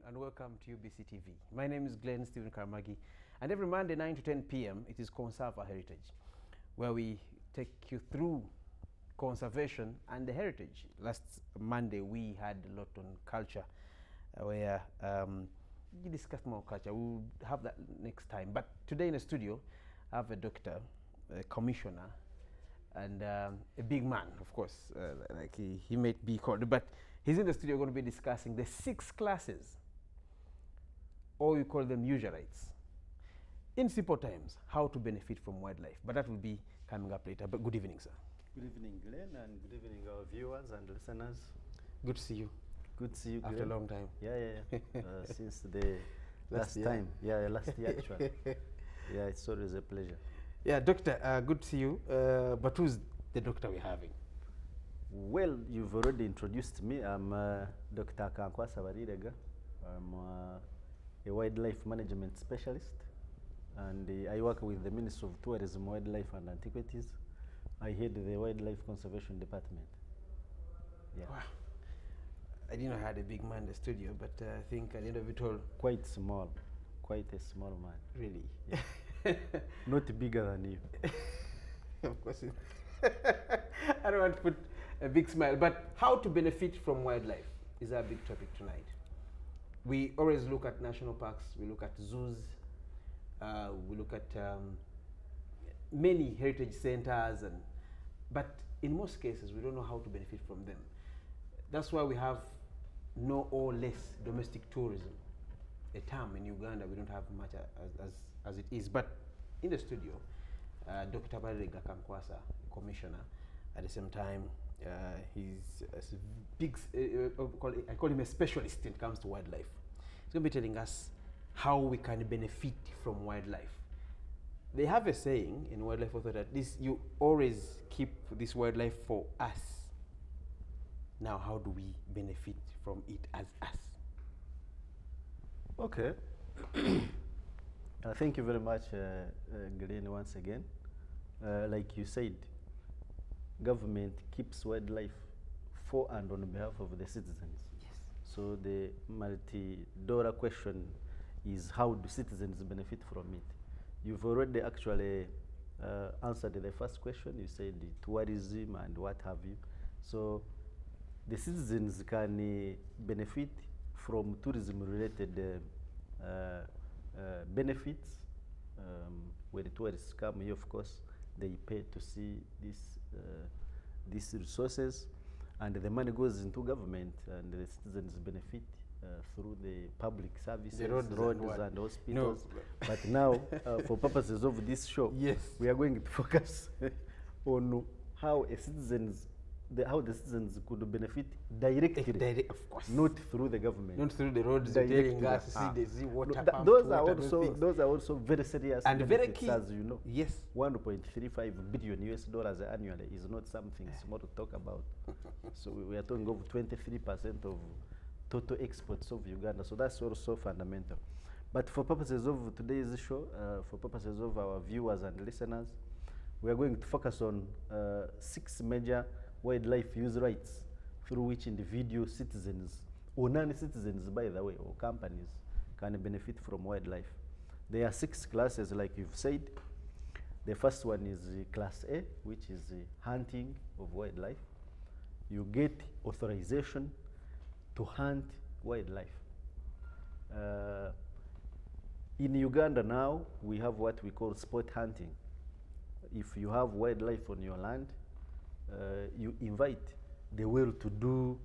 and welcome to UBC TV. My name is Glen Stephen Karamagi, and every Monday 9 to 10 p.m. it is Conserve Our Heritage, where we take you through conservation and the heritage. Last Monday we had a lot on culture, where we discussed more culture. We'll have that next time. But today in the studio, I have a doctor, a commissioner, and a big man, of course, like he might be called, but he's in the studio going to be discussing the 6 classes, or we call them usual rights. In simple terms, how to benefit from wildlife. But that will be coming up later. But good evening, sir. Good evening, Glenn, and good evening, our viewers and listeners. Good to see you. Good to see you, Glenn. After a long time. Yeah. Since the last time. Yeah, last year, actually. Yeah, it's always a pleasure. Yeah, doctor, good to see you. But who's the doctor we're having? Well, you've already introduced me. I'm Dr Akankwasah Balirega. I'm a wildlife management specialist, and I work with the Ministry of Tourism, Wildlife and Antiquities. I head the Wildlife Conservation Department. Yeah. Wow. I didn't know I had a big man in the studio, but I think at the end of it all... Quite small. Quite a small man. Really? Yeah. Not bigger than you. Of course. I don't want to put a big smile, but how to benefit from wildlife is our big topic tonight. We always look at national parks, we look at zoos, we look at many heritage centers, but in most cases we don't know how to benefit from them. That's why we have no or less domestic tourism, a term in Uganda we don't have much as it is. But in the studio, Dr. Akankwasah, commissioner, at the same time, he's a big, I call him a specialist when it comes to wildlife. He's going to be telling us how we can benefit from wildlife. They have a saying in Wildlife Authority that this, you always keep this wildlife for us. Now, how do we benefit from it as us? Okay. Thank you very much, Glenn, once again. Like you said, government keeps wildlife for and on behalf of the citizens. Yes. So the multi-dollar question is, how do citizens benefit from it? You've already actually answered the first question. You said tourism and what have you. So the citizens can benefit from tourism-related benefits. When the tourists come here, of course, they pay to see these resources, and the money goes into government, and the citizens benefit through the public services, the roads and hospitals. No. But now, for purposes of this show, yes, we are going to focus on how the citizens could benefit directly, of course, not through the government, not through the roads telling us see water pump. Those are also very serious and very key, as you know. Yes, $1.35 billion annually is not something small to talk about. So we are talking of 23% of total exports of Uganda. So that's also fundamental. But for purposes of today's show, for purposes of our viewers and listeners, we are going to focus on 6 major wildlife use rights through which individual citizens, or non-citizens by the way, or companies, can benefit from wildlife. There are 6 classes, like you've said. The first one is Class A, which is hunting of wildlife. You get authorization to hunt wildlife. In Uganda now, we have what we call sport hunting. If you have wildlife on your land, you invite the well-to-do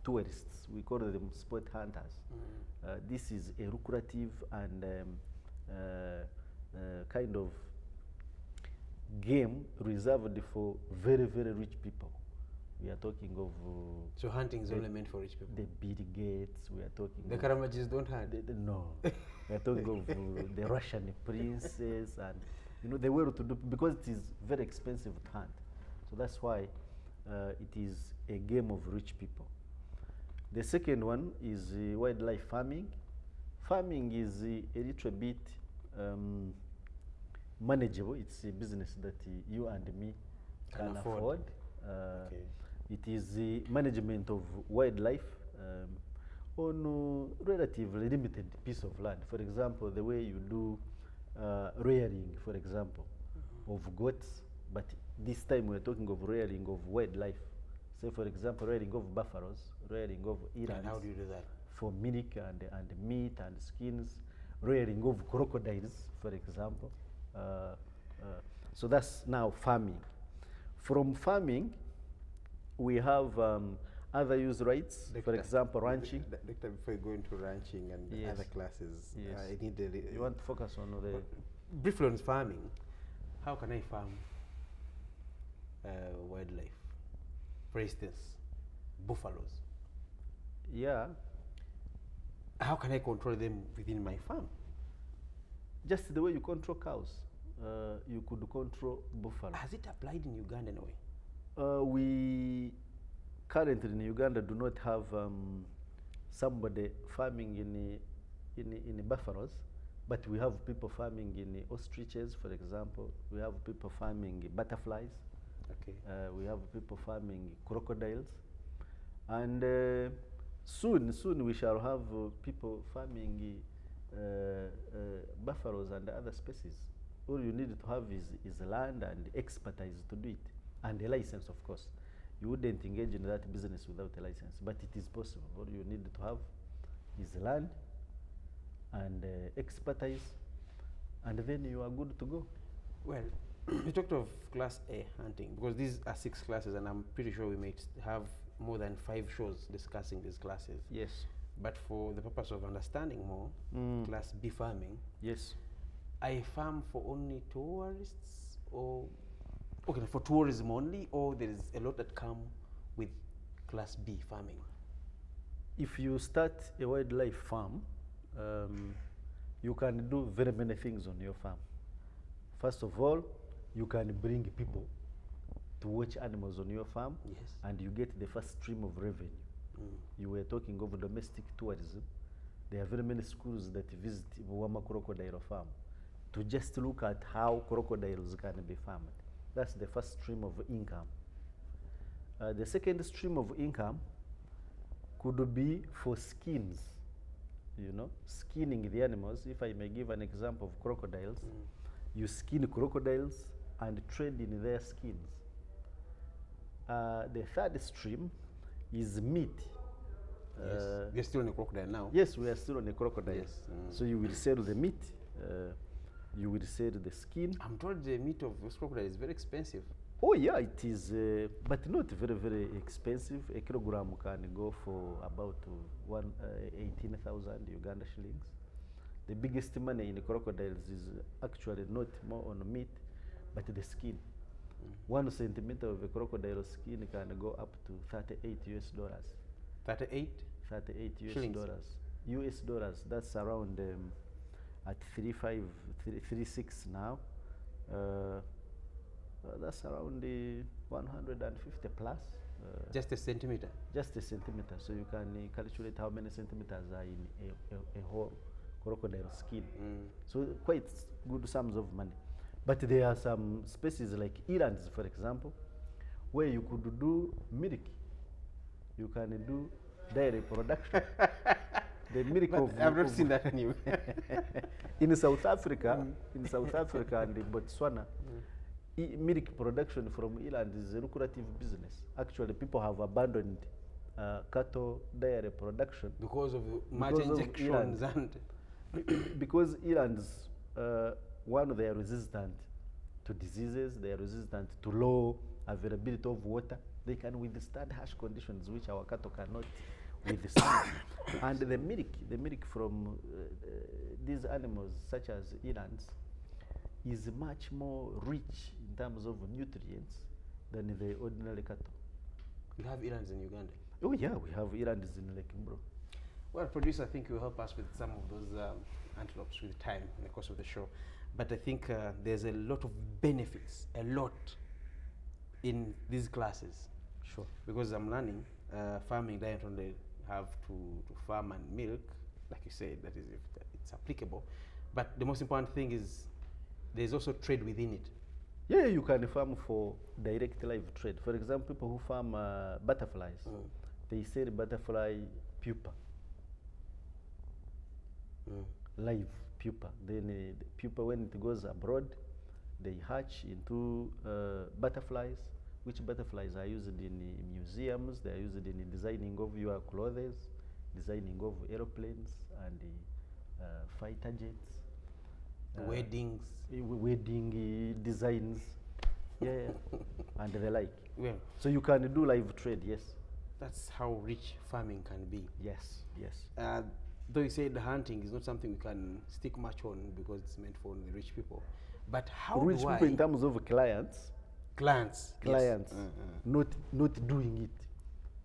tourists. We call them sport hunters. This is a lucrative and kind of game reserved for very, very rich people. We are talking of... so hunting is only meant for rich people? The Bill Gates, we are talking the Karamagis don't hunt? No. We are talking of the Russian princes and, you know, the well-to-do, because it is very expensive to hunt. So that's why it is a game of rich people. The second one is wildlife farming. Farming is a little bit manageable. It's a business that you and me can afford. Okay. It is the management of wildlife on a relatively limited piece of land. For example, the way you do rearing, for example, of goats, but this time we're talking of rearing of wildlife. Say, for example, rearing of buffaloes, rearing of elands. And how do you do that? For milk and meat and skins, rearing of crocodiles, for example. So that's now farming. From farming, we have other use rights, Doctor, for example, ranching. Doctor, before you go into ranching and Yes. other classes, Yes. I need a, You want to focus on the... briefly on farming. How can I farm wildlife? For instance, buffaloes. Yeah, How can I control them within my farm? just the way you control cows, you could control buffalo. Has it applied in Uganda in a way? We currently in Uganda do not have somebody farming in buffaloes, but we have people farming in ostriches, for example. We have people farming butterflies. Okay. We have people farming crocodiles, and soon we shall have people farming buffaloes and other species. All you need to have is land and expertise to do it, and a license, of course. You wouldn't engage in that business without a license, but it is possible. All you need to have is land and expertise, and then you are good to go. Well, you talked of class A hunting, because these are 6 classes, and I'm pretty sure we may have more than 5 shows discussing these classes. Yes. But for the purpose of understanding more, class B farming, Yes. I farm for only tourists, or okay, for tourism only, or there is a lot that come with class B farming? If you start a wildlife farm, you can do very many things on your farm. First of all, you can bring people to watch animals on your farm, Yes. and you get the first stream of revenue. You were talking of domestic tourism. There are very many schools that visit Wama Crocodile Farm to just look at how crocodiles can be farmed. That's the first stream of income. The second stream of income could be for skins, you know, skinning the animals. If I may give an example of crocodiles, you skin crocodiles and trade in their skins. The third stream is meat. Yes. We're still on a crocodile now. Yes, we are still on a crocodile. Yes. So you will sell the meat, you will sell the skin. I'm told the meat of this crocodile is very expensive. Oh yeah, it is, but not very, very expensive. A kilogram can go for about 18,000 Uganda shillings. The biggest money in crocodiles is actually not more on meat, but the skin. 1 centimeter of a crocodile skin can go up to $38 US. 38? 38 US Shillings. dollars. US dollars, that's around at 36 now. That's around 150 plus. Just a centimeter? Just a centimeter. So you can calculate how many centimeters are in a whole crocodile skin. So quite good sums of money. But there are some species like elands, for example, where you could do milk. You can do dairy production. The milk of I've not seen that in you. in South Africa, and in Botswana, milk production from eland is a lucrative business. Actually, people have abandoned cattle dairy production Because of much because of injections and... because elands, one, they are resistant to diseases, they are resistant to low availability of water. They can withstand harsh conditions which our cattle cannot withstand. And the milk from these animals, such as elands, is much more rich in terms of nutrients than the ordinary cattle. You have elands in Uganda? Oh yeah, we have elands in Lake Mbro. Well, producer, I think you'll help us with some of those antelopes with time in the course of the show. But I think there's a lot of benefits, in these classes. Sure. Because I'm learning, farming doesn't only have to farm and milk, like you said, that is if it's applicable. But the most important thing is there's also trade within it. Yeah, you can farm for direct live trade. For example, people who farm butterflies, they sell butterfly pupa. live pupa. Then the pupa, when it goes abroad, they hatch into butterflies, which butterflies are used in museums. They are used in designing of your clothes, designing of aeroplanes and fighter jets. Weddings. Wedding designs, yeah, and the like. Well, so you can do live trade, yes. That's how rich farming can be. Yes, yes. Though you say the hunting is not something we can stick much on because it's meant for only rich people. But how rich do people in terms of clients? Clients. Clients, yes. Not doing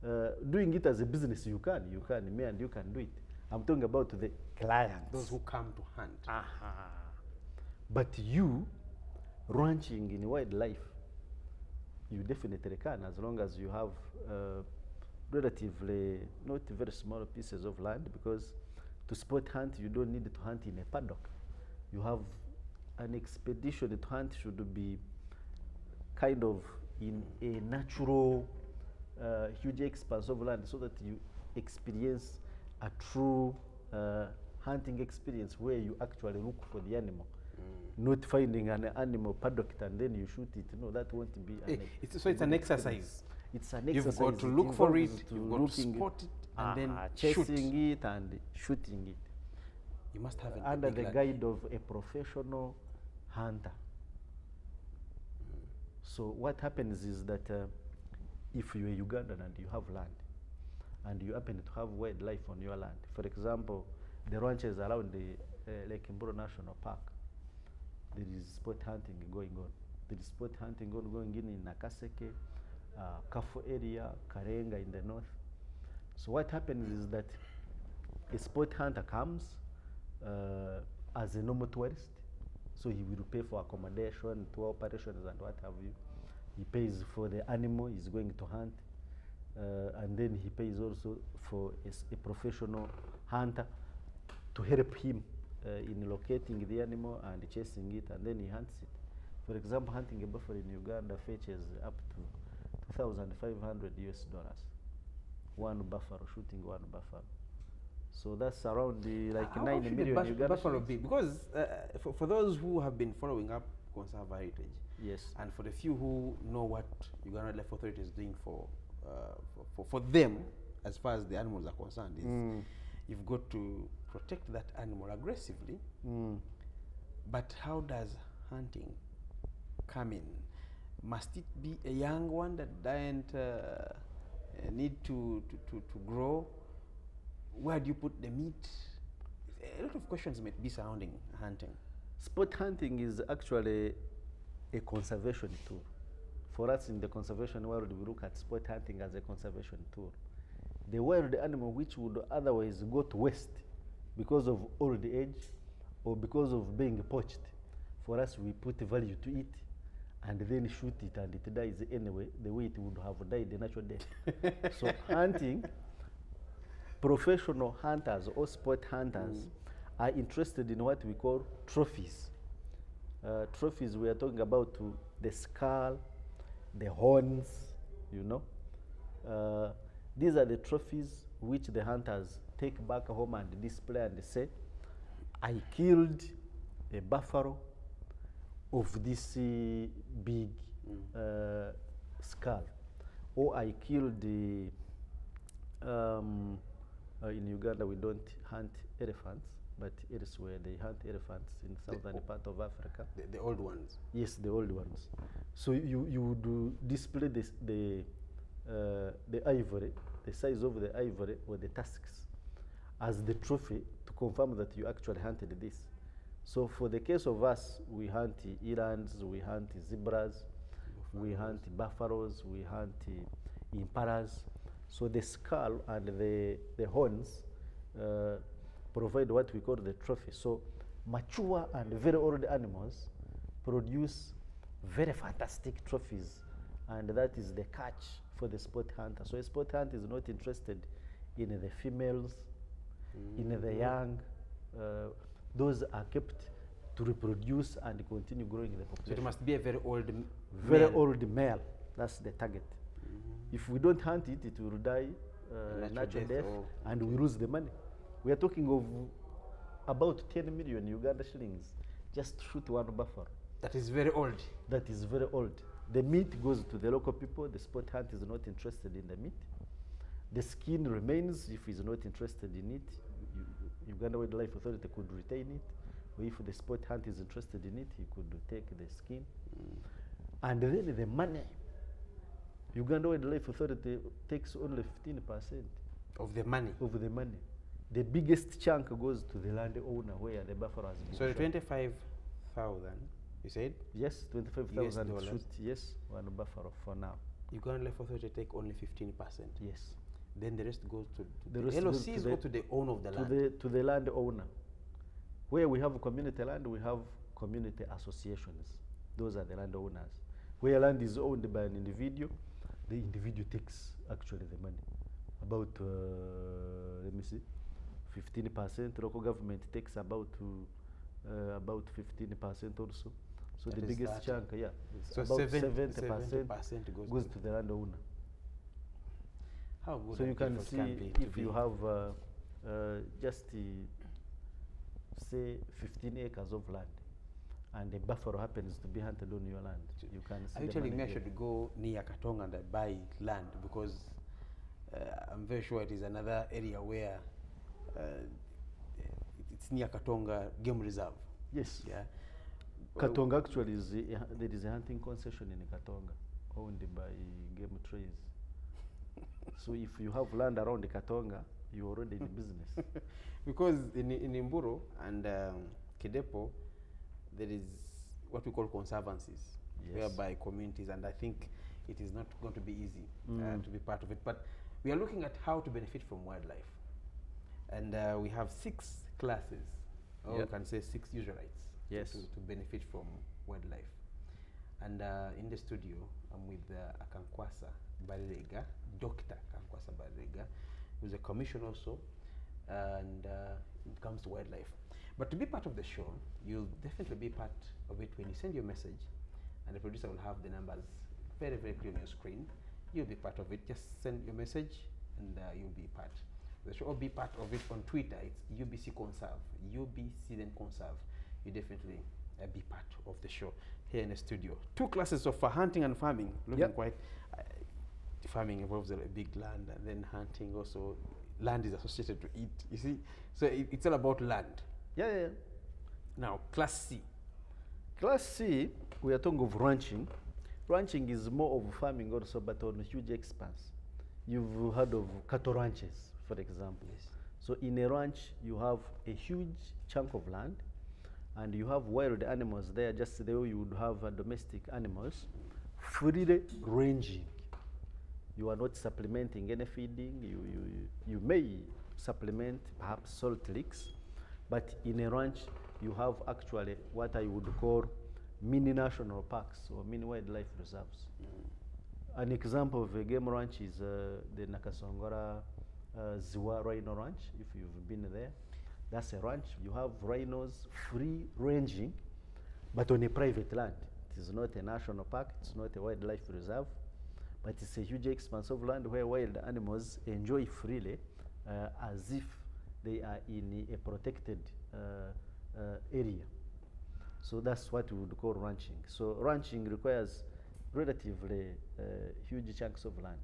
it. Doing it as a business, you can, me and you can do it. I'm talking about the clients. Those who come to hunt. But you, ranching in wildlife, you definitely can, as long as you have relatively not very small pieces of land, because to sport hunt, you don't need to hunt in a paddock. You have an expedition to hunt should be kind of in a natural, huge expanse of land, so that you experience a true hunting experience where you actually look for the animal. Not finding an animal paddocked and then you shoot it. No, that won't be. So it's an exercise. It's an exercise. You've got to look for it, you've got to spot it, and then chasing it and shooting it. You must have it under the guide of a professional hunter. So what happens is that if you're Ugandan and you have land, and you happen to have wildlife on your land, for example, the ranches around the Lake Mburo National Park, there is sport hunting going on. There is sport hunting going in Nakaseke, Kafo area, Karenga in the north. So what happens is that a sport hunter comes as a normal tourist. So he will pay for accommodation, tour operations and what have you. He pays for the animal he's going to hunt. And then he pays also for a professional hunter to help him in locating the animal and chasing it, and then he hunts it. For example, hunting a buffalo in Uganda fetches up to $2,500 US. One buffalo, shooting one buffalo. So that's around like 9 million Uganda buffalo be? Because for those who have been following up conserve heritage, yes, and for the few who know what Uganda Wildlife Authority is doing for them, as far as the animals are concerned, is you've got to protect that animal aggressively. But how does hunting come in? Must it be a young one that doesn't need to grow? Where do you put the meat? A lot of questions might be surrounding hunting. Sport hunting is actually a conservation tool. For us in the conservation world, we look at sport hunting as a conservation tool. The wild animal which would otherwise go to waste because of old age or because of being poached, for us we put value to it and then shoot it and it dies anyway, the way it would have died a natural death. So hunting, professional hunters or sport hunters are interested in what we call trophies. Trophies, we are talking about the skull, the horns, you know. These are the trophies which the hunters take back home and display and say, I killed a buffalo of this big skull, or I killed the, in Uganda we don't hunt elephants, but elsewhere they hunt elephants in southern part of Africa. The old ones? Yes, the old ones. So you would display this, the ivory, the size of the ivory or the tusks as the trophy to confirm that you actually hunted this. So for the case of us, we hunt elands, we hunt zebras, we hunt buffaloes, we hunt impalas. So the skull and the horns provide what we call the trophy. So mature and very old animals produce very fantastic trophies, and that is the catch for the sport hunter. So a sport hunter is not interested in the females, in the young. Those are kept to reproduce and continue growing the population. So it must be a very old male. Very old male. That's the target. If we don't hunt it, it will die natural death, and we lose the money. We are talking of about 10 million Uganda shillings just to shoot one buffalo. That is very old. That is very old. The meat goes to the local people. The sport hunt is not interested in the meat. The skin remains if he's not interested in it. Uganda Wildlife Authority could retain it. Or if the sport hunt is interested in it, he could take the skin. And then the money. Uganda Wildlife Authority takes only 15% of the money. of the money. The biggest chunk goes to the landowner where the buffalo has been So the shot. 25,000, you said? Yes, 25,000 dollars. shoot, yes, one buffalo for now. Uganda Life Authority take only 15%. Yes. Then the rest goes to The the rest goes LOCs to or to the owner of the to land? to the landowner. Where we have community land, we have community associations. Those are the landowners. Where land is owned by an individual, the individual takes actually the money. About, let me see, 15%. Local government takes about 15% also. So That the is biggest 30. chunk, yeah, So about 70% 70% goes to the landowner. How good So and you can difficult see can be to if you be- have just say 15 acres of land and a buffalo happens to be hunted on your land, you can see Are you the telling me money I there. should go near Katonga and buy land because I'm very sure it is another area where it's near Katonga Game Reserve. Yes. Yeah. Katonga actually is there is a hunting concession in Katonga owned by Game Trees. So if you have land around Katonga, you're already in business. Because in Imburo and Kidepo, there is what we call conservancies, Yes. whereby communities, and I think it is not going to be easy to be part of it. But we are looking at how to benefit from wildlife. And we have 6 classes, or Yep. we can say 6 user rights Yes. to benefit from wildlife. And in the studio, I'm with Akankwasah Balirega, Dr Akankwasah Balirega, who's a commissioner also, and it comes to wildlife. But to be part of the show, you'll definitely be part of it when you send your message, and the producer will have the numbers very, very clear on your screen. You'll be part of it. Just send your message, and you'll be part. The show will be part of it on Twitter. It's UBC Conserve, UBC then Conserve. You definitely be part of the show here in the studio. 2 classes of hunting and farming, looking Yep. quite. Farming involves a big land, and then hunting also. Land is associated to it. You see, so it's all about land. Yeah. Now, Class C. Class C, we are talking of ranching. Ranching is more of farming also, but on a huge expanse. You've heard of cattle ranches, for example. Yes. So in a ranch, you have a huge chunk of land, and you have wild animals there, just the way you would have domestic animals, freely ranging. You are not supplementing any feeding. You may supplement perhaps salt licks, but in a ranch, you have actually what I would call mini national parks or mini wildlife reserves. An example of a game ranch is the Nakasongora Ziwa Rhino Ranch, if you've been there. That's a ranch. You have rhinos free ranging, but on a private land. It is not a national park, it's not a wildlife reserve, but it's a huge expanse of land where wild animals enjoy freely as if they are in a protected area. So that's what we would call ranching. So ranching requires relatively huge chunks of land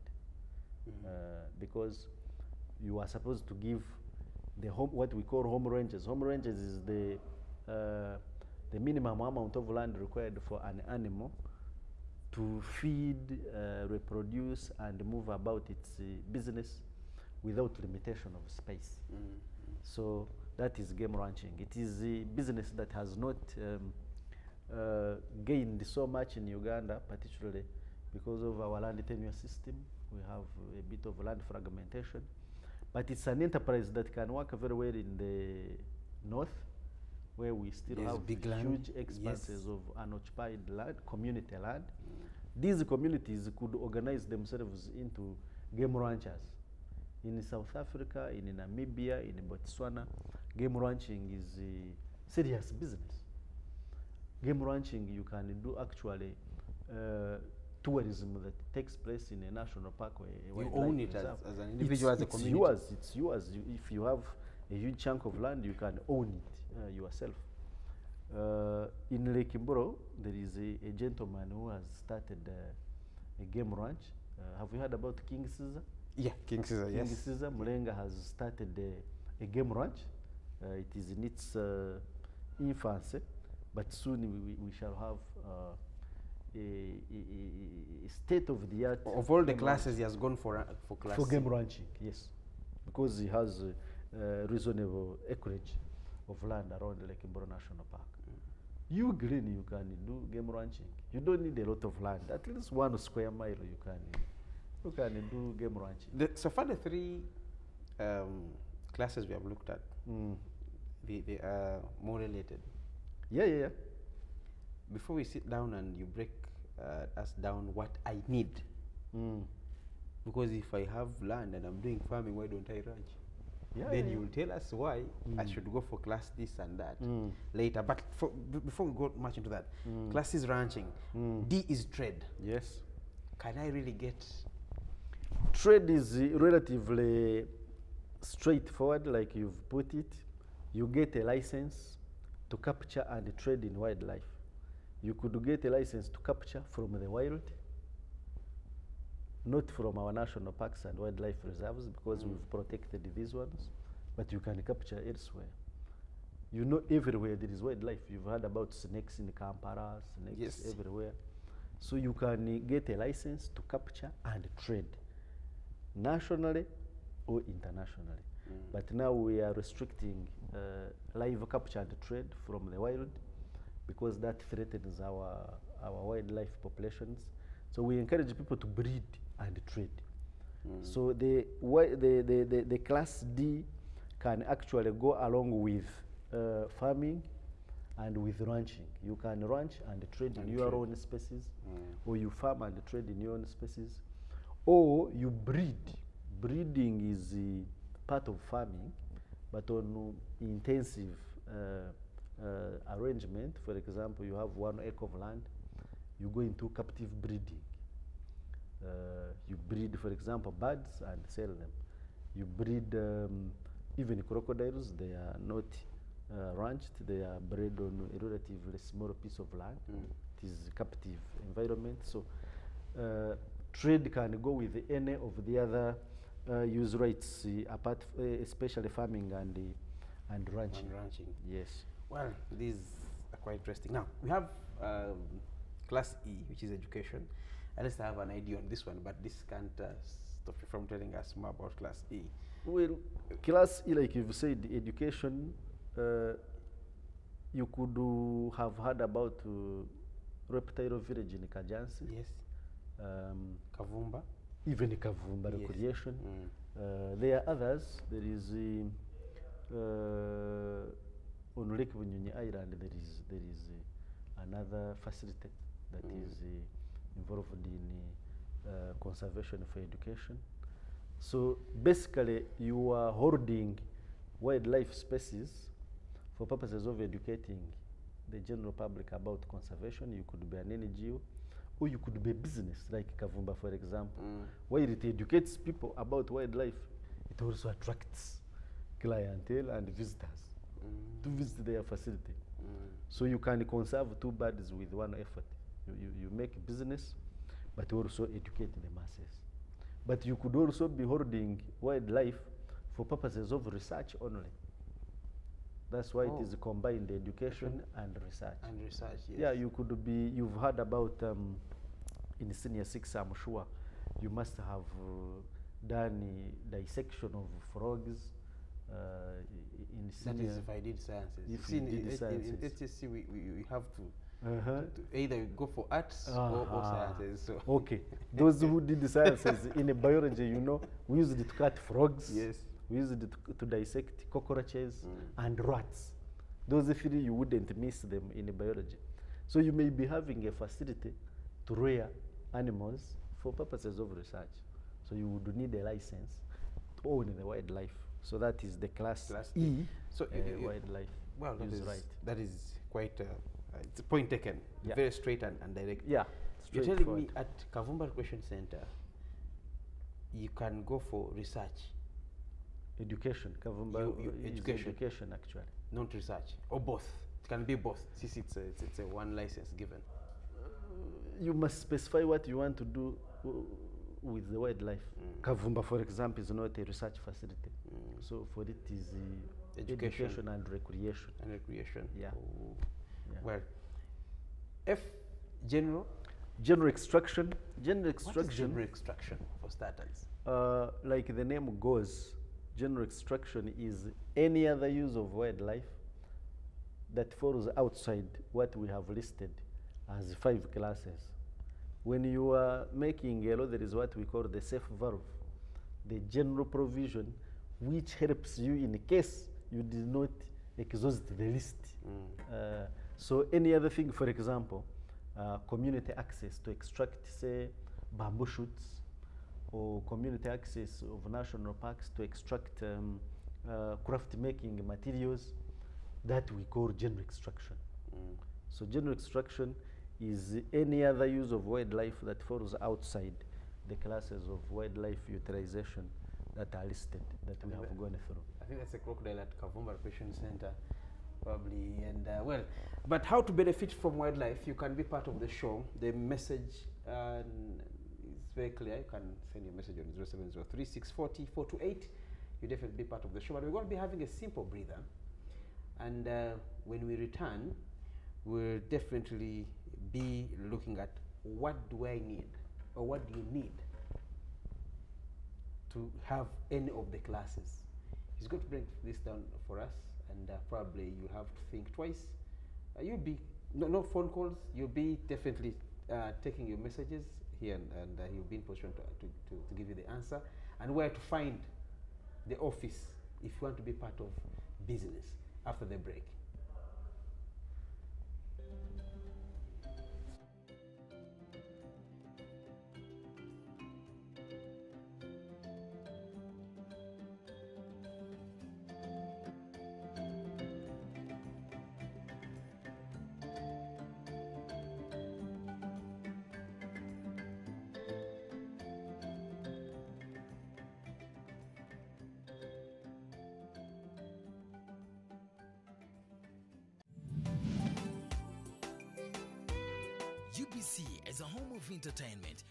because you are supposed to give the home, what we call home ranges. Home ranges is the minimum amount of land required for an animal to feed, reproduce, and move about its business without limitation of space. So that is game ranching. It is a business that has not gained so much in Uganda, particularly because of our land tenure system. We have a bit of land fragmentation. But it's an enterprise that can work very well in the north, where we still There's have big land. huge expanses Yes. of unoccupied land, community land. These communities could organize themselves into game ranchers. In South Africa, in Namibia, in Botswana, game ranching is a serious business. Game ranching, you can do actually tourism that takes place in a national park or a You wildlife own it reserve. as an individual, as a community. It's yours. If you have a huge chunk of land, you can own it yourself. In Lake Mboro, there is a gentleman who has started a game ranch. Have you heard about King Caesar? Yeah, King Caesar, yes. King Caesar Mulenga has started a game ranch. It is in its infancy, but soon we shall have a state-of-the-art. Of all the classes, he has gone for class for game ranching, yes, because he has reasonable acreage of land around Lake Mboro National Park. You Glen, you can do game ranching. You don't need a lot of land. At least 1 square mile you can do game ranching. So far, the 3 classes we have looked at, they are more related. Yeah. Before we sit down and you break us down what I need, because if I have land and I'm doing farming, why don't I ranch? Then you will tell us why I should go for class this and that later. But before we go much into that, class is ranching, D is trade. Yes. Can I really get? Trade is relatively straightforward, like you've put it. You get a license to capture and trade in wildlife. You could get a license to capture from the wild, not from our national parks and wildlife reserves, because we've protected these ones, but you can capture elsewhere. You know, everywhere there is wildlife. You've heard about snakes in Kampala, snakes everywhere. So you can get a license to capture and trade, nationally or internationally. But now we are restricting live capture and trade from the wild, because that threatens our wildlife populations. So we encourage people to breed and trade. So the class D can actually go along with farming and with ranching. You can ranch and trade in your own species, or you farm and trade in your own species, or you breed. Breeding is part of farming, but on intensive arrangement. For example, you have 1 acre of land, you go into captive breeding. You breed, for example, birds and sell them. You breed even crocodiles. They are not ranched, they are bred on a relatively small piece of land. It is a captive environment. So trade can go with any of the other use rights, apart, especially farming and ranching. Yes. Well, these are quite interesting. Now, we have class E, which is education. At least I have an idea on this one, but this can't stop you from telling us more about class E. Well, class E, like you've said, education, you could have heard about Reptile Village in Kajansi. Yes. Kavumba. Even Kavumba recreation. There are others. There is on Lake Bunyonyi Island. There is another facility that is involved in conservation for education. So basically, you are holding wildlife species for purposes of educating the general public about conservation. You could be an NGO, or you could be a business, like Kavumba, for example. While it educates people about wildlife, it also attracts clientele and visitors to visit their facility. So you can conserve 2 birds with 1 effort. You make business, but you also educate the masses. But you could also be holding wildlife for purposes of research only. That's why it is combined education and research. And research, yes. Yeah, you could be, you've heard about in senior 6, I'm sure, you must have done dissection of frogs in senior. That is if I did sciences. If you did sciences. In HSC, we have to either go for arts or sciences. So. Okay, those who did the sciences in biology, you know, we used it to cut frogs. Yes. We used it to dissect cockroaches and rats. Those 3, you wouldn't miss them in biology. So you may be having a facility to rear animals for purposes of research. So you would need a license to own the wildlife. So that is the class E. So wildlife. Well, that is right. That is quite. It's a point taken. Yeah. Very straight and direct. Yeah. You're telling me at Kavumba Recreation Center, you can go for research. Education. Kavumba education actually. Not research, or both. It can be both. Since it's a one license given. You must specify what you want to do with the wildlife. Kavumba, for example, is not a research facility. So for it is education and recreation. And recreation. Yeah. Oh. Yeah. Well, F, general. General extraction. General What is extraction. general extraction for starters? Like the name goes, general extraction is any other use of wildlife that falls outside what we have listed as 5 classes. When you are making a law, there is what we call the safe valve, the general provision which helps you in case you did not exhaust the list. So any other thing, for example, community access to extract, say, bamboo shoots, or community access of national parks to extract craft making materials, that we call general extraction. So general extraction is any other use of wildlife that falls outside the classes of wildlife utilization that are listed, that we have gone through. I think that's a crocodile at Kavumba Recreation Center, probably. And well, but how to benefit from wildlife? You can be part of the show. The message is very clear. You can send your message on 0703 640 428. You definitely be part of the show. But we're going to be having a simple breather. And when we return, we'll definitely be looking at what do I need, or what do you need to have any of the classes. He's going to break this down for us, and probably you'll have to think twice. You'll be, no phone calls, you'll be definitely taking your messages here, and he'll be in position to give you the answer, and where to find the office if you want to be part of business after the break. UBC as a home of entertainment.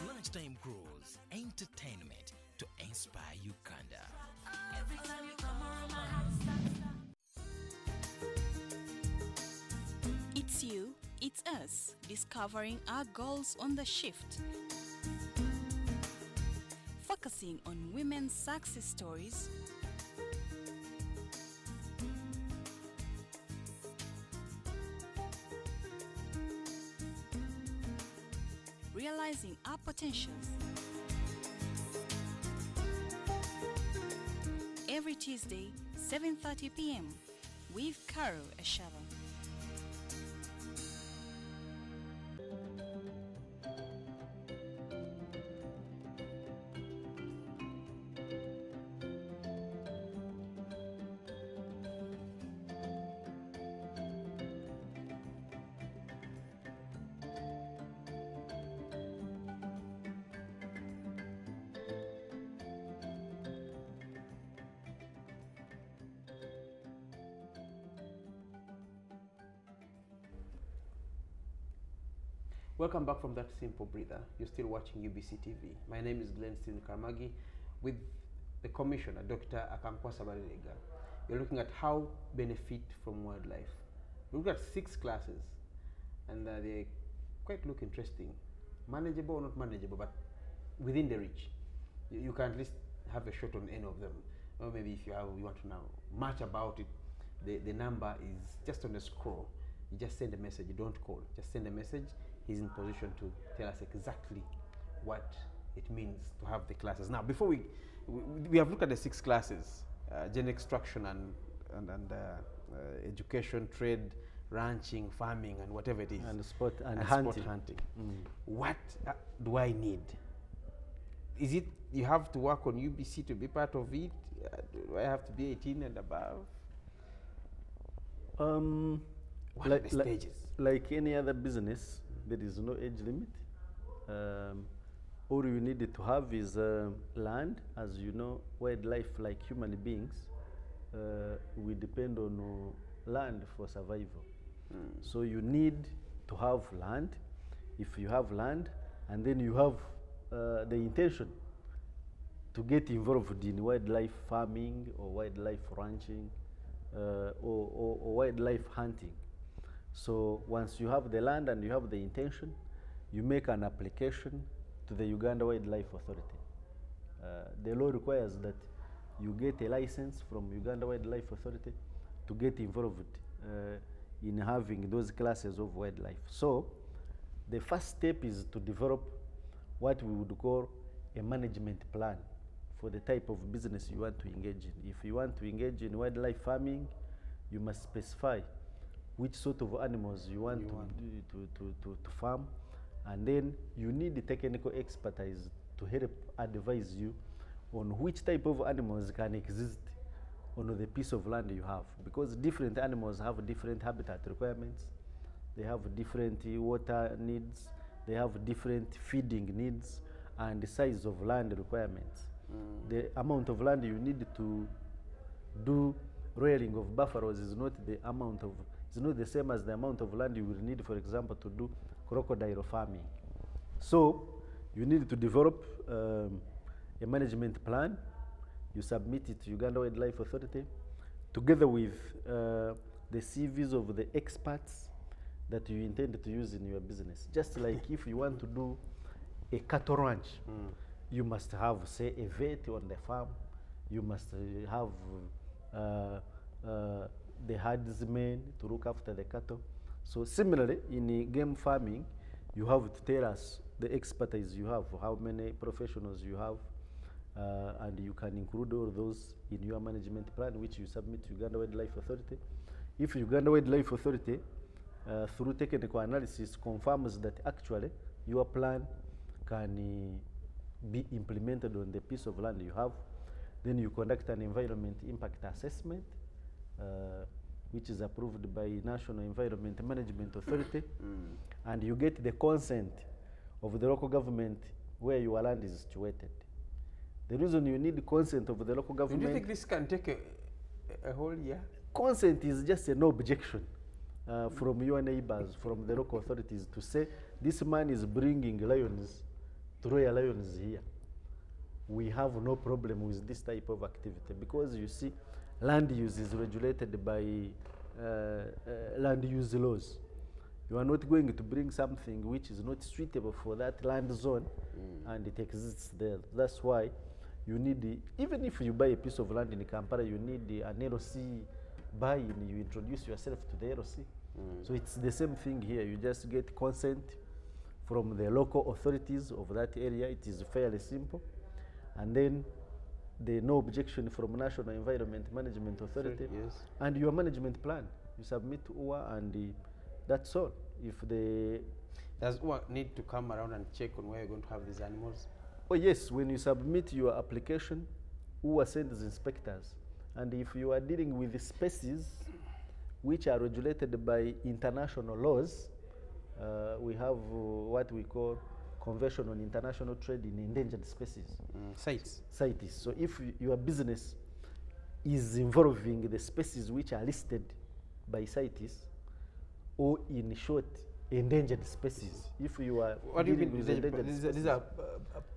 Lunchtime Cruise, entertainment to inspire Uganda. Every time you come around my house. It's you, it's us, discovering our goals on the shift. Focusing on women's success stories, realizing our potentials. Every Tuesday, 7:30 p.m. with Karo Ashaba. Welcome back from that simple breather. You're still watching UBC TV. My name is Glen Stephen Karamagi with the Commissioner, Dr. Akankwasah Balirega. We're looking at how benefit from wildlife. We looked at 6 classes, and they quite look interesting. Manageable or not manageable, but within the reach. You can at least have a shot on any of them. Or maybe if you want to know much about it, the number is just on the scroll. You just send a message, you don't call. Just send a message. He's in position to tell us exactly what it means to have the classes. Now, before we have looked at the 6 classes, gene extraction and education, trade, ranching, farming, and whatever it is. And sport and hunting. sport hunting. What do I need? Is it you have to work on UBC to be part of it? Do I have to be 18 and above? What are the stages? Like any other business, there is no age limit. All you need to have is land. As you know, wildlife, like human beings, we depend on land for survival. So you need to have land. If you have land, and then you have the intention to get involved in wildlife farming or wildlife ranching or wildlife hunting. So once you have the land and you have the intention, you make an application to the Uganda Wildlife Authority. The law requires that you get a license from Uganda Wildlife Authority to get involved in having those classes of wildlife. So the first step is to develop what we would call a management plan for the type of business you want to engage in. If you want to engage in wildlife farming, you must specify which sort of animals you want to farm, and then you need the technical expertise to help advise you on which type of animals can exist on the piece of land you have, because different animals have different habitat requirements, they have different water needs, they have different feeding needs, and the size of land requirements. The amount of land you need to do rearing of buffaloes is not the same as the amount of land you will need, for example, to do crocodile farming. So you need to develop a management plan. You submit it to Uganda Wildlife Authority together with the CVs of the experts that you intend to use in your business. Just like if you want to do a cattle ranch, you must have, say, a vet on the farm. You must have the herdsmen to look after the cattle. So similarly, in game farming, you have to tell us the expertise you have, how many professionals you have, and you can include all those in your management plan, which you submit to Uganda Wildlife Authority. If Uganda Wildlife Authority, through technical analysis, confirms that actually your plan can be implemented on the piece of land you have, then you conduct an environment impact assessment, which is approved by National Environment Management Authority, and you get the consent of the local government where your land is situated. The reason you need consent of the local government... Do you think this can take a whole year? Consent is just an objection from your neighbors, from the local authorities, to say, this man is bringing lions, royal lions here. We have no problem with this type of activity, because you see, land use is regulated by land use laws. You are not going to bring something which is not suitable for that land zone, and it exists there. That's why you need, even if you buy a piece of land in Kampala, you need an LC buy-in. You introduce yourself to the LC. So it's the same thing here. You just get consent from the local authorities of that area. It is fairly simple. And then the no objection from National Environment Management Authority, Yes. and your management plan. You submit to UWA, and that's all. If the... Does UWA need to come around and check on where you're going to have these animals? Oh yes, when you submit your application, UWA sends inspectors. And if you are dealing with species which are regulated by international laws, we have what we call Convention on International Trade in Endangered Species. CITES. CITES. So if your business is involving the species which are listed by CITES, or in short, endangered species, if you are What do you dealing mean? with endangered These species, are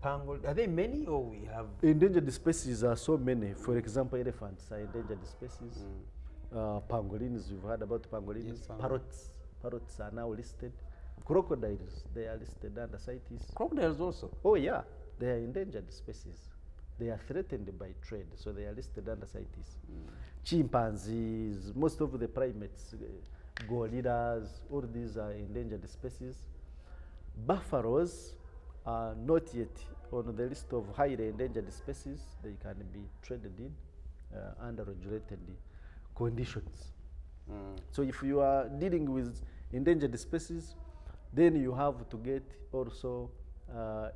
pangolin. Are they many, or we have... endangered species are so many. For example, elephants are endangered species. Pangolins, you've heard about pangolins. Yes, Parrots are now listed. Crocodiles, they are listed under CITES. Crocodiles also? Oh yeah, they are endangered species. They are threatened by trade, so they are listed under CITES. Chimpanzees, most of the primates, gorillas, all these are endangered species. Buffaloes are not yet on the list of highly endangered species. They can be traded in under regulated conditions. So if you are dealing with endangered species, then you have to get also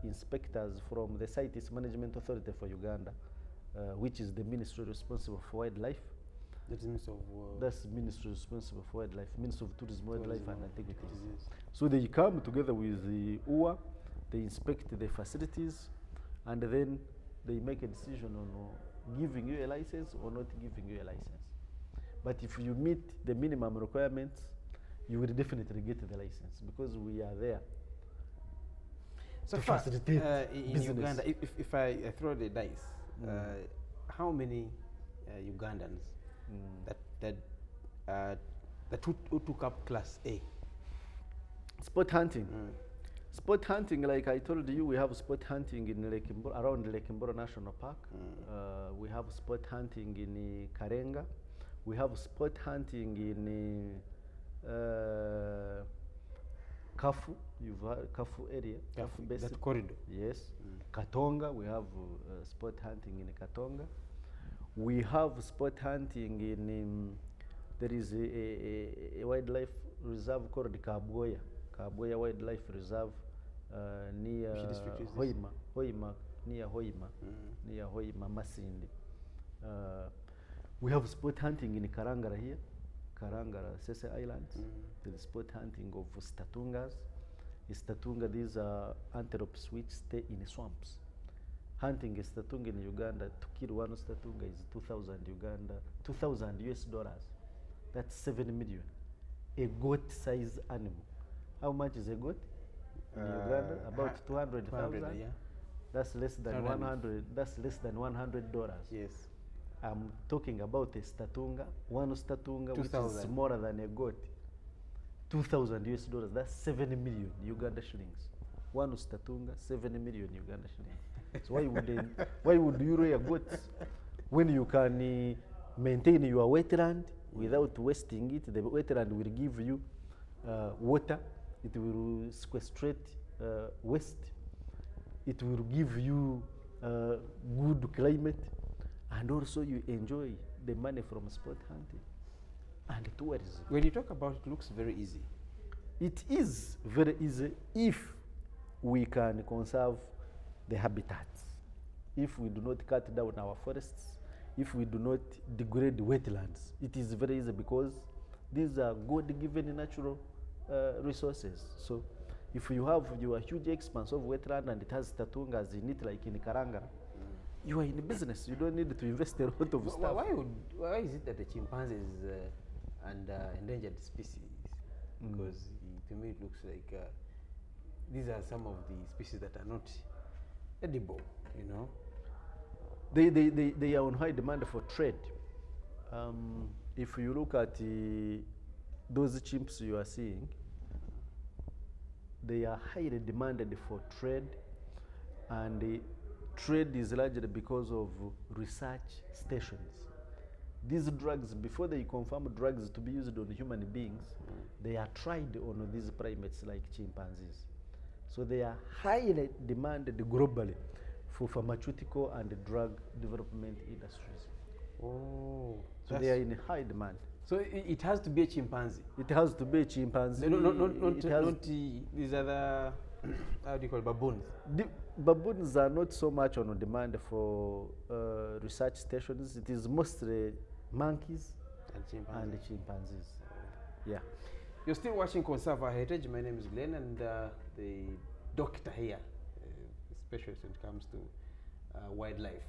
inspectors from the CITES Management Authority for Uganda, which is the ministry responsible for wildlife. That is Minister of That's the ministry responsible for wildlife, Ministry of Tourism, Wildlife and Antiquities. Yes. So they come together with the UWA, they inspect the facilities, and then they make a decision on giving you a license or not giving you a license. But if you meet the minimum requirements, you will definitely get the license, because we are there So to far, facilitate in business. Uganda, if I throw the dice, how many Ugandans that who took up Class A? Sport hunting. Sport hunting, like I told you, we have sport hunting in around Lake Mboro National Park. We have sport hunting in Karenga. We have sport hunting in Kafu. You've heard Kafu area. Kafu Basin. That corridor. Yes. Katonga. We have sport hunting in Katonga. We have sport hunting in there is a wildlife reserve called Kabwoya. Kabwoya Wildlife Reserve near Hoima, near Hoima, Masindi. We have sport hunting in Karangara here, Karangara, Sese Islands. There is sport hunting of Statungas. In Statunga, these are antelopes which stay in swamps. Hunting a Statunga in Uganda, to kill one Statunga is 2,000 US dollars. That's 7 million. A goat-sized animal. How much is a goat in Uganda? About 200,000. Yeah. That's less than 100. That's less than $100. Yes. I'm talking about a Statunga. One Statunga, which is smaller than a goat. 2,000 US dollars. That's 7 million Uganda shillings. One Statunga, 7 million Uganda shillings. So why would you rear goats when you can maintain your wetland without wasting it? The wetland will give you water. It will sequestrate waste. It will give you good climate, and also you enjoy the money from sport hunting and tourism. When you talk about it, looks very easy. It is very easy if we can conserve the habitats, if we do not cut down our forests, if we do not degrade wetlands. It is very easy because these are God-given natural resources. So if you have your huge expanse of wetland and it has Statungas in it, like in Karangara, you are in business. You don't need to invest a lot of stuff. Why is it that the chimpanzees and endangered species? Because to me it looks like these are some of the species that are not edible, you know. They are on high demand for trade. If you look at those chimps you are seeing, they are highly demanded for trade, and trade is largely because of research stations. These drugs, before they confirm drugs to be used on human beings, they are tried on these primates like chimpanzees. So they are highly demanded globally for pharmaceutical and drug development industries. Oh, so they are in high demand. So it has to be a chimpanzee. It has to be a chimpanzee. Not these other, how do you call it, baboons? The baboons are not so much on demand for research stations. It is mostly monkeys and chimpanzees. Yeah. You're still watching Conserve Our Heritage. My name is Glen, and the doctor here, specialist when it comes to wildlife.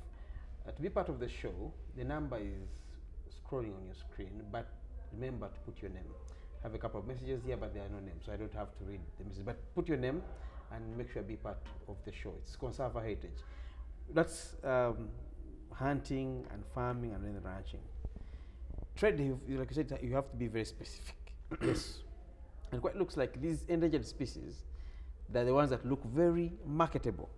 To be part of the show, the number is scrolling on your screen, but remember to put your name. I have a couple of messages here, but there are no names, so I don't have to read the message. But put your name and make sure you be part of the show. It's Conserve Our Heritage. That's hunting and farming and then ranching. Trade, like you said, you have to be very specific. Yes. And quite looks like these endangered species, they're the ones that look very marketable.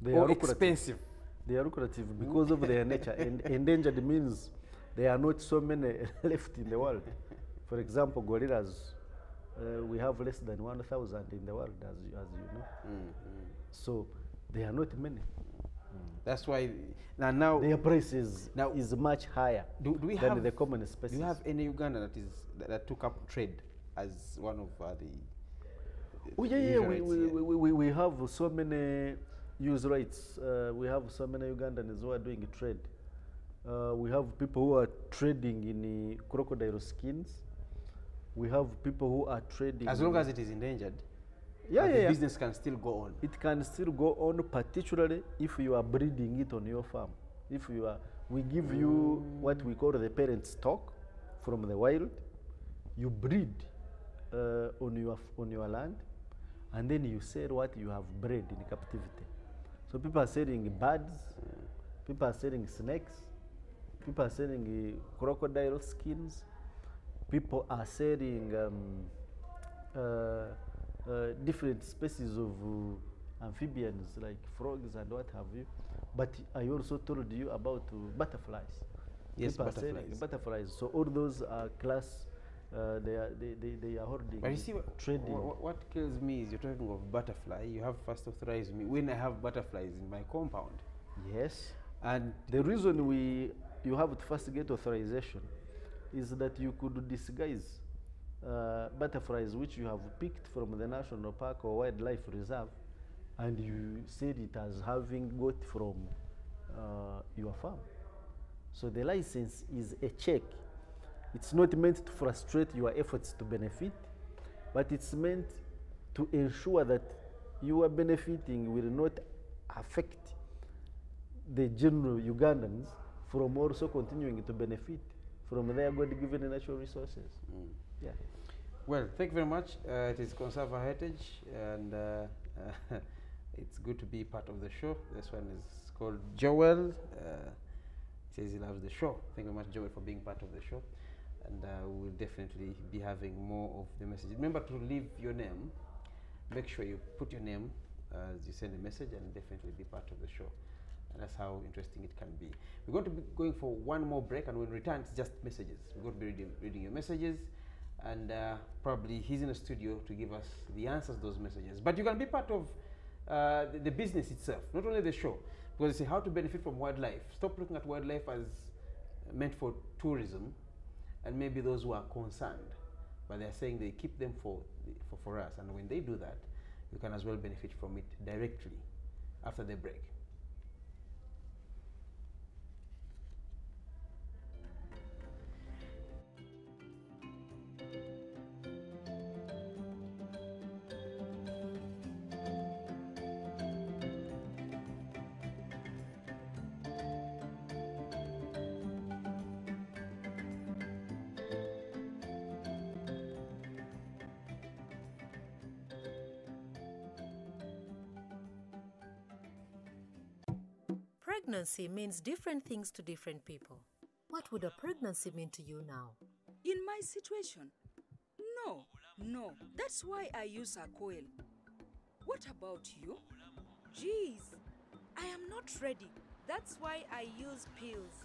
They or are expensive. They are lucrative because of their nature. And endangered means there are not so many left in the world. For example, gorillas, we have less than 1,000 in the world, as you know. So there are not many. That's why now their price is much higher than the common species. Do you have any Uganda that took up trade as one of the? Oh yeah, we have so many use rights. We have so many Ugandans who are doing trade. We have people who are trading in crocodile skins. We have people who are trading. As long as it is endangered, yeah, the yeah, business can still go on. it can still go on, particularly if you are breeding it on your farm. If you are, we give you what we call the parent stock from the wild. You breed on your land, and then you sell what you have bred in captivity. So people are selling birds, people are selling snakes, people are selling crocodile skins, people are selling different species of amphibians like frogs and what have you. But I also told you about butterflies. Yes, People are butterflies. selling butterflies. So all those are class. They are holding. But you see, trading. what kills me is you're talking of butterfly. You have first authorized me when I have butterflies in my compound. Yes. And the reason you have to first get authorization is that you could disguise butterflies which you have picked from the national park or wildlife reserve, and you said it as having got from your farm. So the license is a check. It's not meant to frustrate your efforts to benefit, but it's meant to ensure that you are benefiting will not affect the general Ugandans from also continuing to benefit from their God-given natural resources. Yeah. Well, thank you very much. It is Conserve Our Heritage, and it's good to be part of the show. This one is called Joel. He says he loves the show. Thank you very much, Joel, for being part of the show. And we'll definitely be having more of the messages. Remember to leave your name. Make sure you put your name as you send a message, and definitely be part of the show. And that's how interesting it can be. We're going to be going for one more break, and when we return, it's just messages. We're going to be reading your messages, and probably he's in the studio to give us the answers to those messages. But you can be part of the business itself, not only the show, because they say how to benefit from wildlife. Stop looking at wildlife as meant for tourism, and maybe those who are concerned, but they're saying they keep them for us, and when they do that, you can as well benefit from it directly after the break. Pregnancy means different things to different people. What would a pregnancy mean to you now? In my situation? No. That's why I use a coil. What about you? Jeez, I am not ready. That's why I use pills.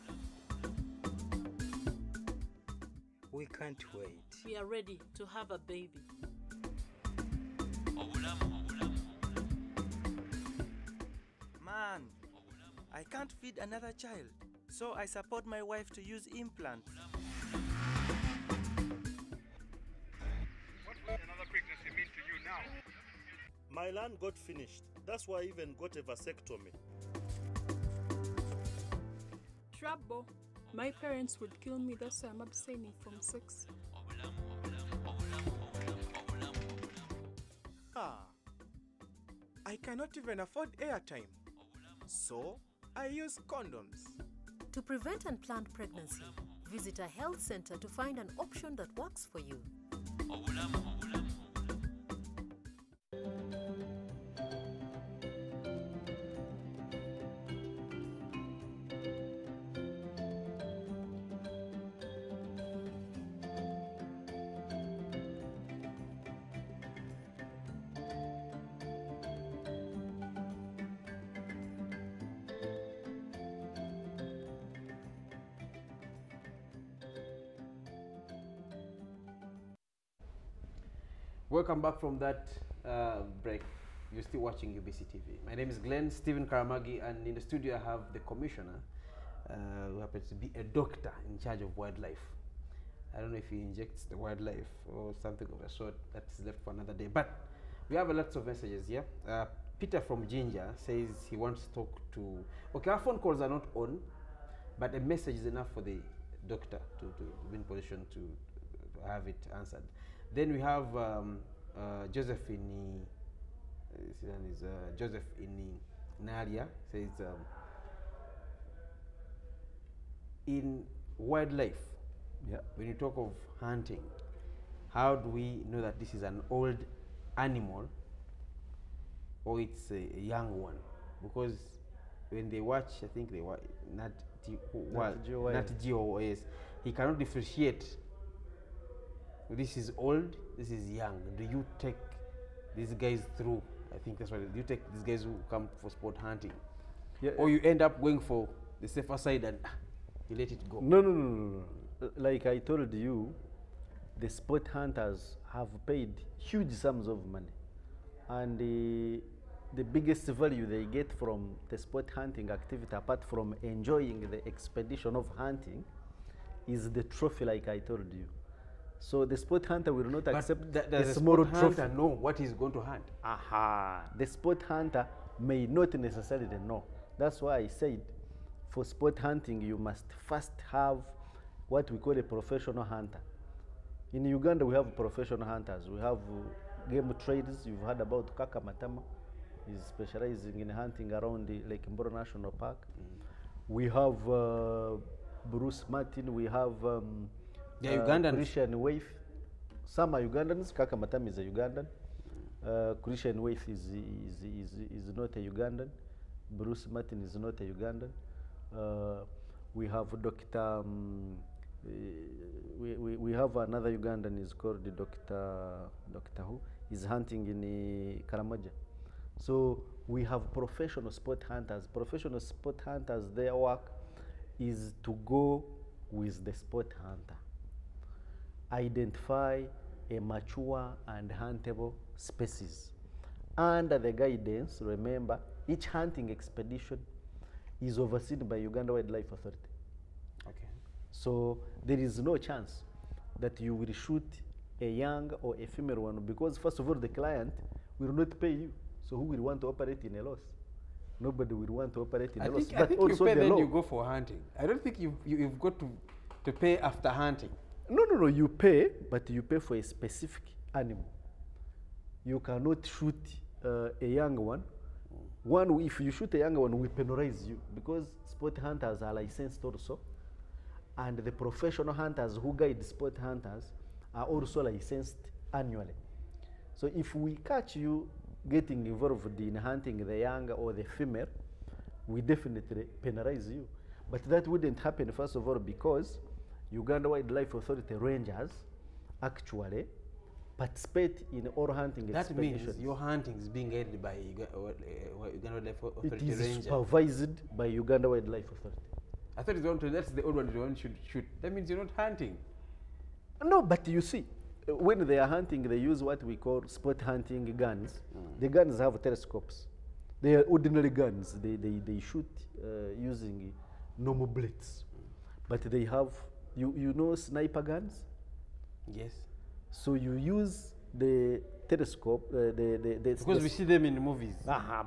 We can't wait. We are ready to have a baby. Man, I can't feed another child, so I support my wife to use implants. What will another pregnancy mean to you now? My land got finished. That's why I even got a vasectomy. Trouble. My parents would kill me, that's why I'm abstaining from sex. I cannot even afford airtime. So, I use condoms. To prevent unplanned pregnancy, visit a health center to find an option that works for you. Welcome back from that break. You're still watching UBC TV. My name is Glen Stephen Karamagi, and in the studio I have the commissioner, who happens to be a doctor in charge of wildlife. I don't know if he injects the wildlife or something of the sort. That's left for another day. But we have lots of messages here. Peter from Ginger says he wants to talk to... Okay, our phone calls are not on, But a message is enough for the doctor to be in position to have it answered. Then we have Joseph in Joseph in Naria says, in wildlife, when you talk of hunting, how do we know that this is an old animal or it's a young one? Because when they watch, I think they watch Nat Geo, yes, he cannot differentiate. This is old, this is young. Do you take these guys through? I think that's what, do you take these guys who come for sport hunting? Yeah, or you end up going for the safer side and you let it go? No. Like I told you, the sport hunters have paid huge sums of money. And the biggest value they get from the sport hunting activity, apart from enjoying the expedition of hunting, is the trophy, like I told you. So the sport hunter will not accept the small trophy. Hunter know what he's going to hunt? The sport hunter may not necessarily know. That's why I said, for sport hunting, you must first have what we call a professional hunter. In Uganda, we have professional hunters. We have game traders. You've heard about Kaka Matama. He's specializing in hunting around the Lake Mboro National Park. We have Bruce Martin. We have Ugandans. Christian Waif. Some are Ugandans. Kaka Matama is a Ugandan. Christian Waif is not a Ugandan. Bruce Martin is not a Ugandan. We have Dr. We have another Ugandan is called Dr. Who is hunting in Karamagi. So we have professional sport hunters. Professional sport hunters, their work is to go with the sport hunter, identify a mature and huntable species. Under the guidance, remember, each hunting expedition is overseen by Uganda Wildlife Authority. Okay. So there is no chance that you will shoot a young or a female one, because first of all, the client will not pay you. So who will want to operate in a loss? Nobody will want to operate in a loss. But also you pay, then you go for hunting. I don't think you've got to pay after hunting. No, you pay, but you pay for a specific animal. You cannot shoot a young one. If you shoot a young one, we penalize you, because sport hunters are licensed also, and the professional hunters who guide sport hunters are also licensed annually. So if we catch you getting involved in hunting the young or the female, we definitely penalize you. But that wouldn't happen, first of all, because Uganda Wildlife Authority rangers actually participate in all hunting expeditions. That means your hunting is being guided by Uganda Wildlife Authority rangers. It is supervised by Uganda Wildlife Authority. I thought that's the old one you should shoot. That means you're not hunting. No, but you see, when they are hunting, they use what we call sport hunting guns. The guns have telescopes. They are ordinary guns. They shoot using normal bullets. But they have, you know sniper guns? Yes. So you use the telescope. Because we see them in the movies.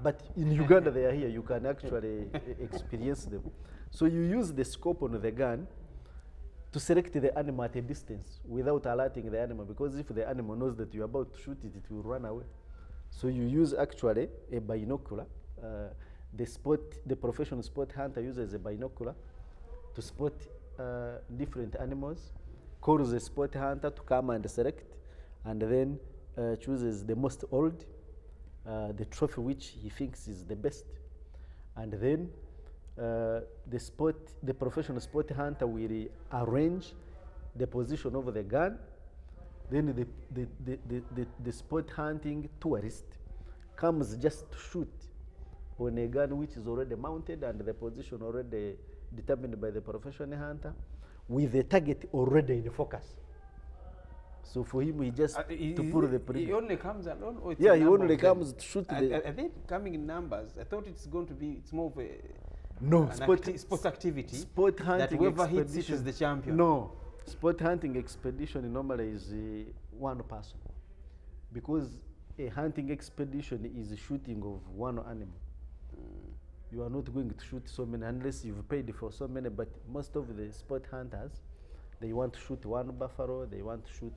But in Uganda they are here. You can actually experience them. So you use the scope on the gun to select the animal at a distance without alerting the animal, because if the animal knows that you're about to shoot it, it will run away. So you use actually a binocular. The professional sport hunter uses a binocular to spot different animals, calls the sport hunter to come and select, and then chooses the most old, the trophy which he thinks is the best. And then the professional sport hunter will arrange the position of the gun. Then the sport hunting tourist comes just to shoot on a gun which is already mounted and the position already determined by the professional hunter, with the target already in focus. So for him, he just to pull the trigger. He only comes alone, or it's he only comes to shoot. Are they coming in numbers? I thought it's going to be. It's more of a sport activity. Sport hunting. That whoever hits it is the champion. No, sport hunting expedition normally is one person, because a hunting expedition is shooting of one animal. you are not going to shoot so many unless you've paid for so many. But most of the sport hunters, they want to shoot one buffalo, they want to shoot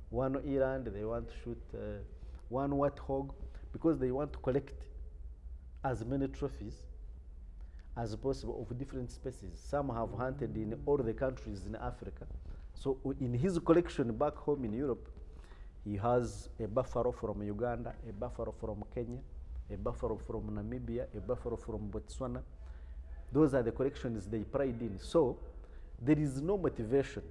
one eland, they want to shoot one warthog, because they want to collect as many trophies as possible of different species. Some have hunted in all the countries in Africa. So in his collection back home in Europe, he has a buffalo from Uganda, a buffalo from Kenya, a buffalo from Namibia, a buffalo from Botswana. Those are the collections they pride in. So there is no motivation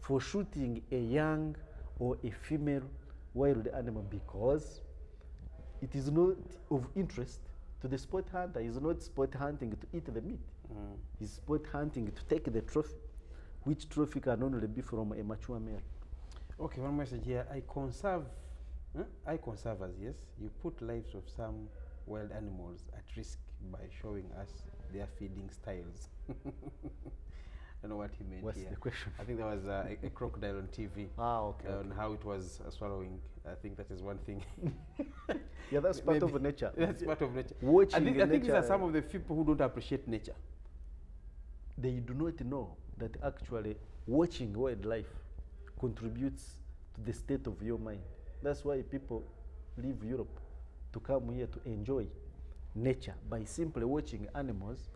for shooting a young or a female wild animal, because it is not of interest to the sport hunter. He's not sport hunting to eat the meat. He's sport hunting to take the trophy, which trophy can only be from a mature male. Okay, one message here. I conserve as yes. You put lives of some wild animals at risk by showing us their feeding styles. I don't know what he meant. What's here. the question? I think there was a crocodile on TV. Okay. On how it was swallowing. I think that is one thing. Yeah, that's part of nature. That's part of nature. Watching I think these are some of the people who don't appreciate nature. They do not know that actually watching wildlife contributes to the state of your mind. That's why people leave Europe to come here to enjoy nature. By simply watching animals,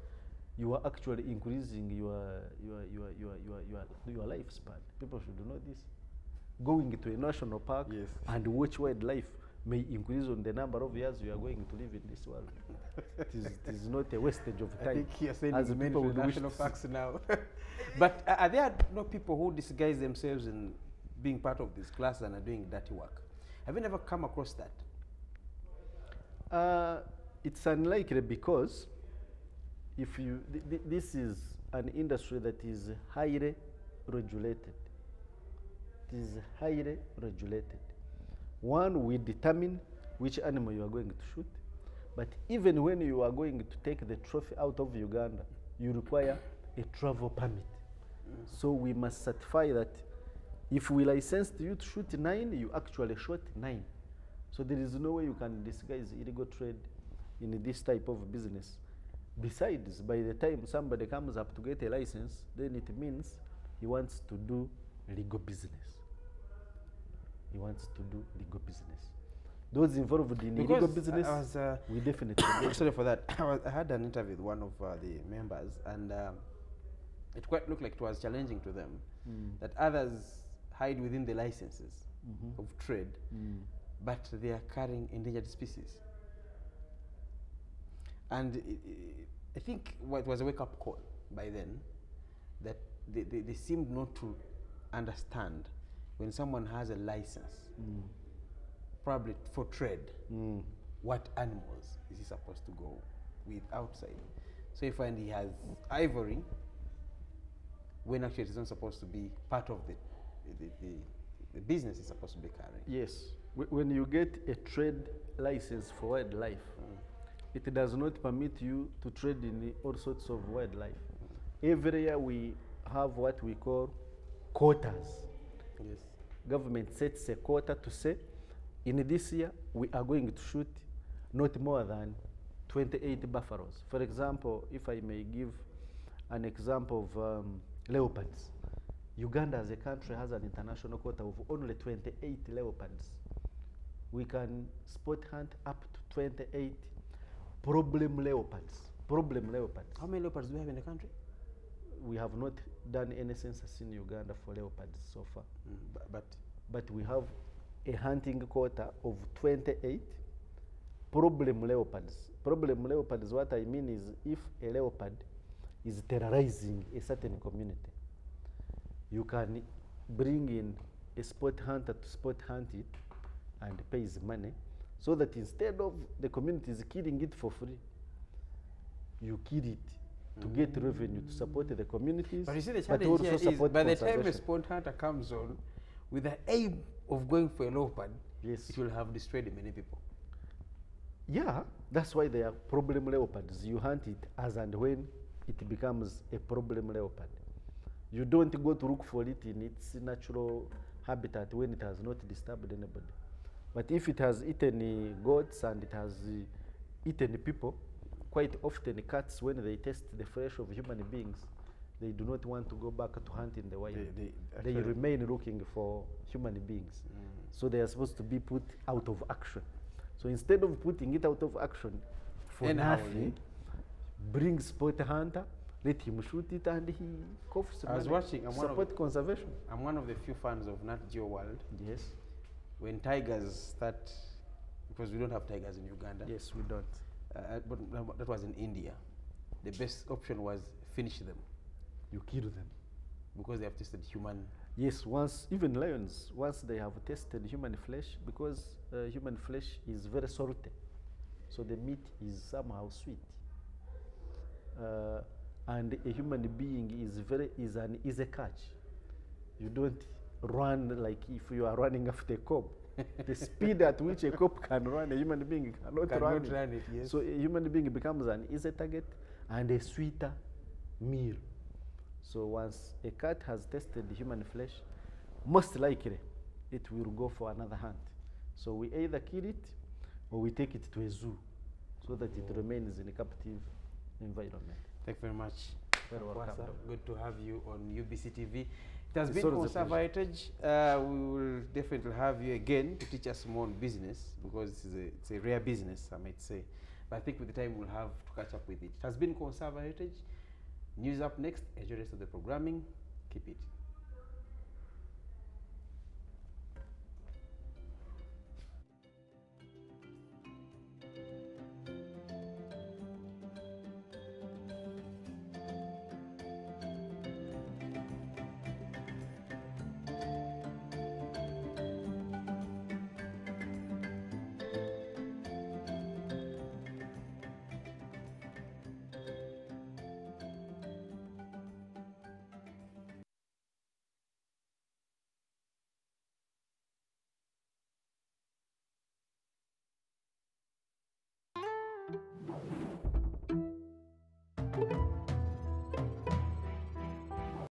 you are actually increasing your lifespan. People should know this. Going to a national park and watch wildlife may increase on the number of years you are going to live in this world. it is not a wastage of time. I think you're saying as many people would wish national to parks now. But are there no people who disguise themselves in being part of this class and are doing dirty work? Have you never come across that? It's unlikely, because if you this is an industry that is highly regulated. It is highly regulated. One, we determine which animal you are going to shoot, but even when you are going to take the trophy out of Uganda, you require a travel permit. So we must certify that if we licensed you to shoot 9, you actually shot 9. So there is no way you can disguise illegal trade in this type of business. Besides, by the time somebody comes up to get a license, then it means he wants to do legal business. He wants to do legal business. Those involved in illegal business, we definitely sorry for that. I had an interview with one of the members, and it quite looked like it was challenging to them that others hide within the licenses of trade, but they are carrying endangered species. And I think it was a wake-up call by then that they seemed not to understand when someone has a license, probably for trade, what animals is he supposed to go with outside. So you find he has ivory when actually it is not supposed to be part of the business is supposed to be carrying. Yes. When you get a trade license for wildlife, it does not permit you to trade in all sorts of wildlife. Every year we have what we call quotas. Yes. Government sets a quota to say, in this year, we are going to shoot not more than 28 buffaloes. For example, if I may give an example of leopards. Uganda as a country has an international quota of only 28 leopards. We can spot hunt up to 28 problem leopards. How many leopards do we have in the country? We have not done any census in Uganda for leopards so far. But we have a hunting quota of 28 problem leopards. Problem leopards, what I mean is if a leopard is terrorizing a certain community, you can bring in a sport hunter to sport hunt it and pays money, so that instead of the communities killing it for free, you kill it to get revenue to support the communities. But you see, the challenge here is by the time a sport hunter comes on with the aim of going for a leopard, yes, it will have destroyed many people. Yeah, that's why they are problem leopards. You hunt it as and when it becomes a problem leopard. You don't go to look for it in its natural habitat when it has not disturbed anybody. But if it has eaten goats and it has eaten people, quite often cats, when they taste the flesh of human beings, they do not want to go back to hunt in the wild. They remain looking for human beings. So they are supposed to be put out of action. So instead of putting it out of action for nothing, bring sport hunter, let him shoot it, and he coughs. I was watching. Support conservation. I'm one of the few fans of Nat Geo World. Yes. When tigers start, because we don't have tigers in Uganda. Yes, we don't. But that was in India. The best option was finish them. You kill them. Because they have tasted human. Yes, even lions, once they have tasted human flesh, because human flesh is very salty, so the meat is somehow sweet. And a human being is an easy catch. You don't run like if you are running after a cop. The speed at which a cop can run, a human being cannot run it. Yes. So a human being becomes an easy target and a sweeter meal. So once a cat has tasted human flesh, most likely it will go for another hunt. So we either kill it or we take it to a zoo so that it remains in a captive environment. Thank you very much. Very welcome. Good to have you on UBC TV. It has been Conserve Heritage. We will definitely have you again to teach us more on business, because it's a rare business, I might say. But I think with the time we'll have to catch up with it. It has been Conserve Heritage. News up next. Enjoy the rest of the programming. Keep it.